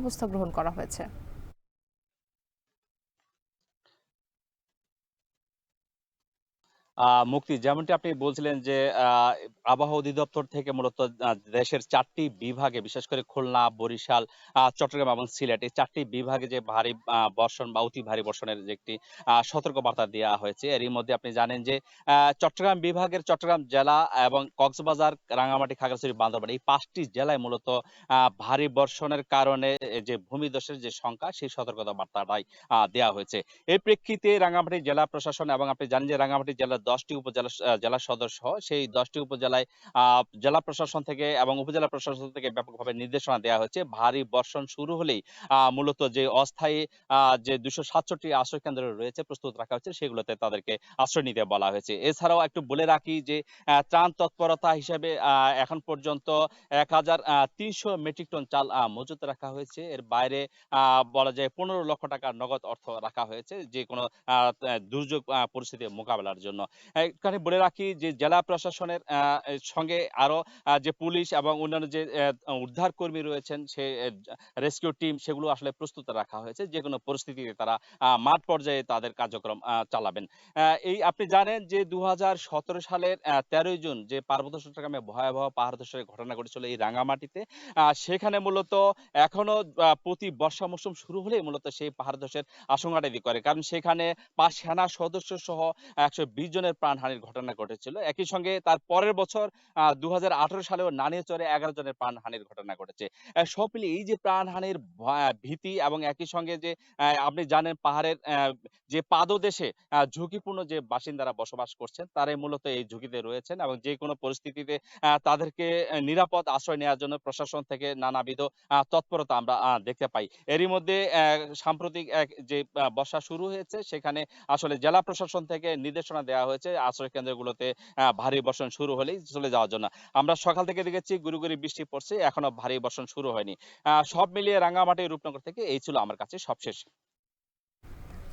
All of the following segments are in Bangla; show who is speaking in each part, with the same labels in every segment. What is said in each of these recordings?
Speaker 1: ব্যবস্থা গ্রহণ করা হয়েছে?
Speaker 2: মুক্তি যেমনটি আপনি বলছিলেন যে আবহাওয়া অধিদপ্তর থেকে মূলত দেশের ৪টি বিভাগে বিশেষ করে খুলনা, বরিশাল, চট্টগ্রাম এবং সিলেট এই ৪টি বিভাগে যে ভারী বর্ষণ বা অতি ভারী বর্ষণের যে একটি সতর্কবার্তা দেয়া হয়েছে। এরই মধ্যে আপনি জানেন যে চট্টগ্রাম বিভাগের চট্টগ্রাম জেলা এবং কক্সবাজার, রাঙ্গামাটি, খাগড়াছড়ি, বান্দরবান এই ৫ টি জেলায় মূলত ভারী বর্ষণের কারণে যে ভূমিধসের যে শঙ্কা সেই সতর্কতা বার্তাটাই দেয়া হয়েছে। এর প্রেক্ষিতে রাঙ্গামাটি জেলা প্রশাসন এবং আপনি জানেন যে রাঙ্গামাটি জেলার ১০ টি উপজেলা জেলা সদর সহ সেই ১০ টি উপজেলায় আ জেলা প্রশাসন থেকে এবং উপজেলা প্রশাসন থেকে ব্যাপকভাবে নির্দেশনা দেয়া হয়েছে। ভারী বর্ষণ শুরু হলেই মূলত যে অস্থায়ী যে ২৬৭ আশ্রয় কেন্দ্র রয়েছে প্রস্তুত রাখা হয়েছে সেগুলোতে তাদেরকে আশ্রয় নিতে বলা হয়েছে। এছাড়াও একটু বলে রাখি যে ত্রাণ তৎপরতা হিসেবে এখন পর্যন্ত ১,৩০০ মেট্রিক টন চাল মজুত রাখা হয়েছে। এর বাইরে আ বলা যায় ১৫ লক্ষ টাকার নগদ অর্থ রাখা হয়েছে যেকোনো আ ত্যা দুর্যোগ পরিস্থিতি মোকাবেলার জন্য। এখানে বলে রাখি যে জেলা প্রশাসনের সঙ্গে আরো যে পুলিশ এবং অন্যান্য যে উদ্ধার কর্মী রয়েছেন সে রেস্কিউ টিম সেগুলো আসলে প্রস্তুত রাখা হয়েছে। যেকোনো পরিস্থিতিতে তারা মাঠ পর্যায়ে তাদের কার্যক্রম চালাবেন। এই আপনি জানেন যে ২০১৭ সালের ১৩ জুন যে পার্বত্য চট্টগ্রামে ভয়াবহ পাহাড় ধসের ঘটনা ঘটেছিল এই রাঙ্গামাটিতে সেখানে মূলত এখনো প্রতি বর্ষা মৌসুম শুরু হলেই মূলত সেই পাহাড় ধসের আশঙ্কাটা এদিকে করে। কারণ সেখানে ৫ সেনা সদস্য সহ ১২০ জনের প্রাণহানির ঘটনা ঘটেছিল। একই সঙ্গে তার পরের বছর ২০১৮ সালেও নানিয়াচরে ১১ জনের প্রাণহানির ঘটনা ঘটেছে। সব মিলিয়ে এই যে প্রাণহানির ভীতি এবং একই সঙ্গে যে আপনি জানেন পাহাড়ের যে পাদদেশে ঝুঁকিপূর্ণ যে বাসিন্দারা বসবাস করছেন, তারাই মূলত এই ঝুঁকিতে রয়েছেন এবং যেকোনো পরিস্থিতিতে তাদেরকে নিরাপদ আশ্রয় নেওয়ার জন্য প্রশাসন থেকে নানাবিধ তৎপরতা আমরা দেখতে পাই। এরই মধ্যে সাম্প্রতিক যে বর্ষা শুরু হয়েছে সেখানে আসলে জেলা প্রশাসন থেকে নির্দেশনা দেওয়া হয়েছে আশ্রয় কেন্দ্রগুলোতে ভারী বর্ষণ শুরু হলেই চলে যাওয়ার জন্য। আমরা সকাল থেকে দেখেছি গুড়ি, গুড়ি বৃষ্টি পড়ছে। এখনো ভারী বর্ষণ শুরু হয়নি। সব মিলিয়ে রাঙ্গামাটি রূপনগর থেকে এই ছিল আমার কাছে সবশেষ।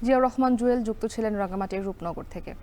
Speaker 1: জিয়াউর রহমান জুয়েল যুক্ত ছিলেন রাঙামাটির রূপনগর থেকে।